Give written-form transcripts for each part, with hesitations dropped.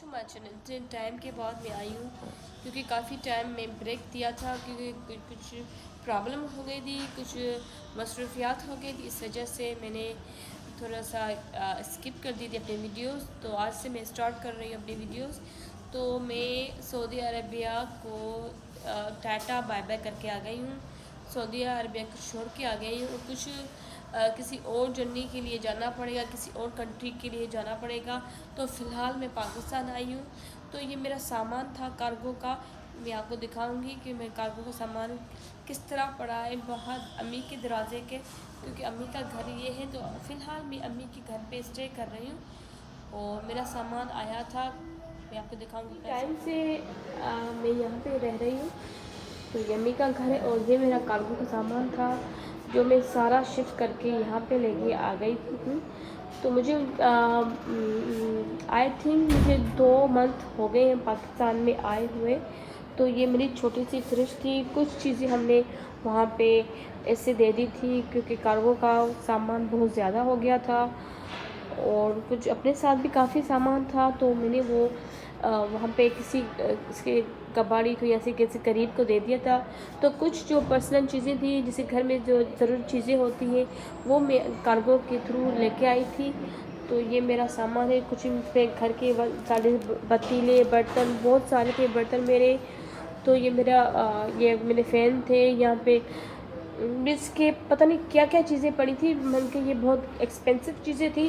To my channel. Time के बाद मैं आई हूँ क्योंकि काफ़ी टाइम में ब्रेक दिया था क्योंकि कुछ प्रॉब्लम हो गई थी, कुछ मसरूफियात हो गई थी। इस वजह से मैंने थोड़ा सा स्किप कर दी थी अपनी वीडियोस। तो आज से मैं स्टार्ट कर रही हूँ अपनी वीडियोस। तो मैं सऊदी अरबिया को टाटा बाय बाय करके आ गई हूँ। सऊदी अरबिया को छोड़ के आ गई हूँ। कुछ किसी और जर्नी के लिए जाना पड़ेगा, किसी और कंट्री के लिए जाना पड़ेगा। तो फ़िलहाल मैं पाकिस्तान आई हूँ। तो ये मेरा सामान था कार्गो का, मैं आपको दिखाऊंगी कि मैं कार्गो का सामान किस तरह पड़ा है बाहर अम्मी के दरवाजे के, क्योंकि अम्मी का घर ये है। तो फ़िलहाल मैं अम्मी के घर पे स्टे कर रही हूँ और मेरा सामान आया था, मैं आपको दिखाऊंगी। टाइम से मैं यहाँ पे रह रही हूँ। तो ये अम्मी का घर है और ये मेरा कार्गो का सामान था जो मैं सारा शिफ्ट करके यहाँ पे लेके आ गई थी। तो मुझे आई थिंक मुझे 2 मंथ हो गए हैं पाकिस्तान में आए हुए। तो ये मेरी छोटी सी फ्रिज थी, कुछ चीज़ें हमने वहाँ पे ऐसे दे दी थी क्योंकि कार्गो का सामान बहुत ज़्यादा हो गया था और कुछ अपने साथ भी काफ़ी सामान था। तो मैंने वो वहाँ पे किसी इसके कबाड़ी को या किसी करीब को दे दिया था। तो कुछ जो पर्सनल चीज़ें थी, जैसे घर में जो ज़रूरी चीज़ें होती हैं, वो मैं कार्गो के थ्रू लेके आई थी। तो ये मेरा सामान है। कुछ पे घर के सारे पतीले बर्तन, बहुत सारे थे बर्तन मेरे। तो ये मेरा ये मेरे फ़ैन थे यहाँ पे, इसके पता नहीं क्या क्या चीज़ें पड़ी थी, मन के ये बहुत एक्सपेंसिव चीज़ें थी।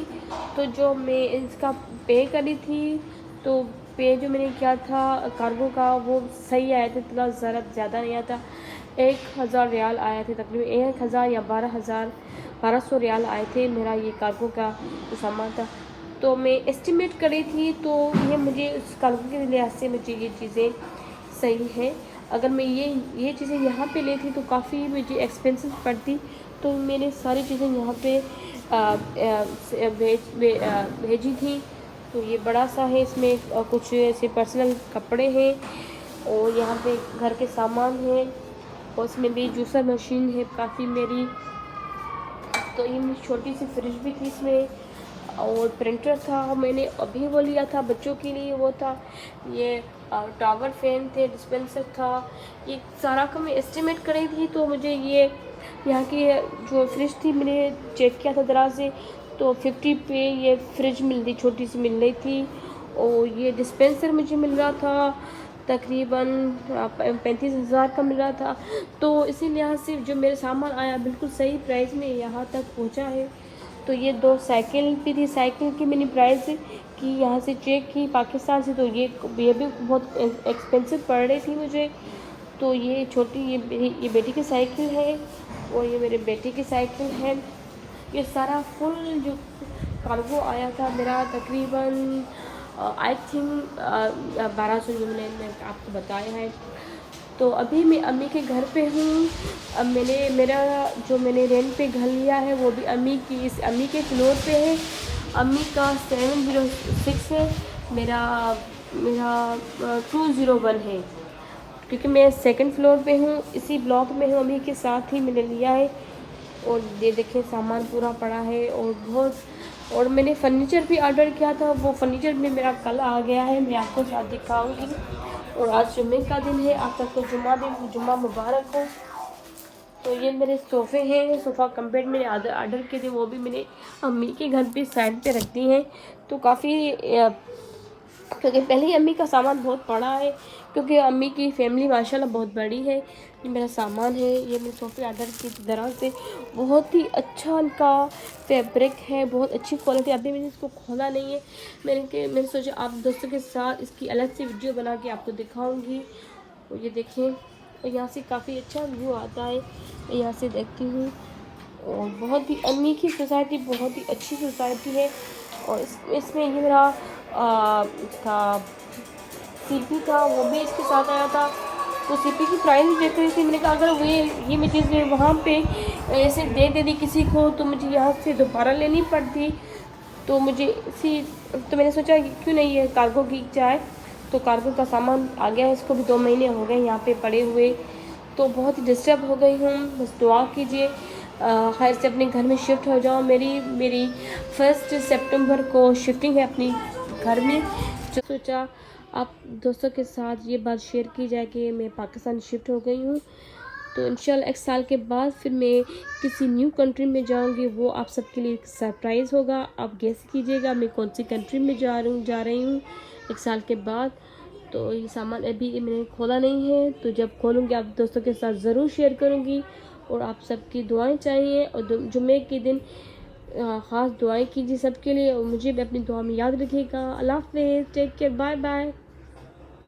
तो जो मैं इसका पे करी थी, तो पे जो मैंने किया था कार्गो का वो सही आया था, इतना ज़्यादा नहीं आया था। 1000 रियाल आए थे, तकरीबन 1000 या 1200 रियाल आए थे मेरा ये कार्गो का जो सामान था। तो मैं एस्टिमेट करी थी, तो ये मुझे उस कार्गो के लिहाज से मुझे ये चीज़ें सही है। अगर मैं ये चीज़ें यहाँ पे लेती तो काफ़ी मुझे एक्सपेंसिव पड़ती। तो मैंने सारी चीज़ें यहाँ पे भेजी थी। तो ये बड़ा सा है, इसमें कुछ ऐसे पर्सनल कपड़े हैं और यहाँ पे घर के सामान हैं और इसमें भी जूसर मशीन है काफ़ी मेरी। तो ये मेरी छोटी सी फ्रिज भी थी इसमें और प्रिंटर था, मैंने अभी वो लिया था बच्चों के लिए, वो था ये टावर फैन थे, डिस्पेंसर था। ये सारा का मैं एस्टिमेट करी थी। तो मुझे ये यहाँ की जो फ्रिज थी मैंने चेक किया था ज़रा से, तो 50 पे ये फ्रिज मिल रही, छोटी सी मिल रही थी। और ये डिस्पेंसर मुझे मिल रहा था तकरीबन 35,000 का मिल रहा था। तो इसी लिहाज से जो मेरे सामान आया बिल्कुल सही प्राइस में यहाँ तक पहुँचा है। तो ये 2 साइकिल भी थी, साइकिल की मैंने प्राइस की यहाँ से चेक की पाकिस्तान से, तो ये भी बहुत एक्सपेंसिव पड़ रही थी मुझे। तो ये छोटी ये मेरी ये बेटी की साइकिल है और ये मेरे बेटे की साइकिल है। ये सारा फुल जो कार्गो आया था मेरा तकरीबन आई थिंक 1200 जो मैंने आपको बताया है। तो अभी मैं अम्मी के घर पे हूँ। अब मैंने रेंट पे घर लिया है वो भी अम्मी के फ्लोर पे है। अम्मी का 706 है, मेरा मेरा 201 है, क्योंकि मैं सेकंड फ्लोर पे हूँ, इसी ब्लॉक में हूँ, अम्मी के साथ ही मैंने लिया है। और ये देखिए सामान पूरा पड़ा है और मैंने फ़र्नीचर भी ऑर्डर किया था, वो फ़र्नीचर भी मेरा कल आ गया है, मैं आपको साथ दिखाऊंगी। और आज जुम्मे का दिन है, आप सबको जुम्मा मुबारक हो। तो ये मेरे सोफ़े हैं, सोफ़ा कम बेड मैंने ऑर्डर किए थे, वो भी मैंने अम्मी के घर पे साइड पे रख दी हैं। तो काफ़ी क्योंकि पहले ही अम्मी का सामान बहुत बड़ा है, क्योंकि अम्मी की फैमिली माशाल्लाह बहुत बड़ी है। ये मेरा सामान है, ये मेरे सोफ़े ऑर्डर की तरह से बहुत ही अच्छा उनका फैब्रिक है, बहुत अच्छी क्वालिटी। अभी मैंने इसको खोला नहीं है, मैंने सोचा आप दोस्तों के साथ इसकी अलग से वीडियो बना के आपको दिखाऊंगी। और ये देखें, और यहाँ से काफ़ी अच्छा व्यू आता है, मैं यहाँ से देखती हूँ। और बहुत ही अम्मी की सोसाइटी बहुत ही अच्छी सोसाइटी है। और इसमें ये मेरा था सीपी था, वो भी इसके साथ आया था। तो सीपी की प्राइस देख रही थी, मैंने कहा अगर ये मैं चीज़ें वहाँ पे ऐसे दे देती किसी को तो मुझे यहाँ से दोबारा लेनी पड़ती। तो तो मैंने सोचा क्यों नहीं है कार्गो की जाए। तो कार्गो का सामान आ गया है, इसको भी 2 महीने हो गए यहाँ पे पड़े हुए। तो बहुत ही डिस्टर्ब हो गई हूँ, बस दुआ कीजिए खैर से अपने घर में शिफ्ट हो जाओ। मेरी 1 सितंबर को शिफ्टिंग है अपनी घर में। सोचा आप दोस्तों के साथ ये बात शेयर की जाए कि मैं पाकिस्तान शिफ्ट हो गई हूँ। तो इंशाल्लाह 1 साल के बाद फिर मैं किसी न्यू कंट्री में जाऊँगी, वो आप सबके लिए एक सरप्राइज़ होगा। आप गेस कीजिएगा मैं कौन सी कंट्री में जा रही हूँ 1 साल के बाद। तो ये सामान अभी मैंने खोला नहीं है, तो जब खोलूँगी आप दोस्तों के साथ ज़रूर शेयर करूँगी। और आप सबकी दुआएं चाहिए, और जुम्मे के दिन ख़ास दुआएं कीजिए सबके लिए, और मुझे भी अपनी दुआ में याद रखिएगा। अल्लाह हाफ़िज़, टेक केयर, बाय बाय।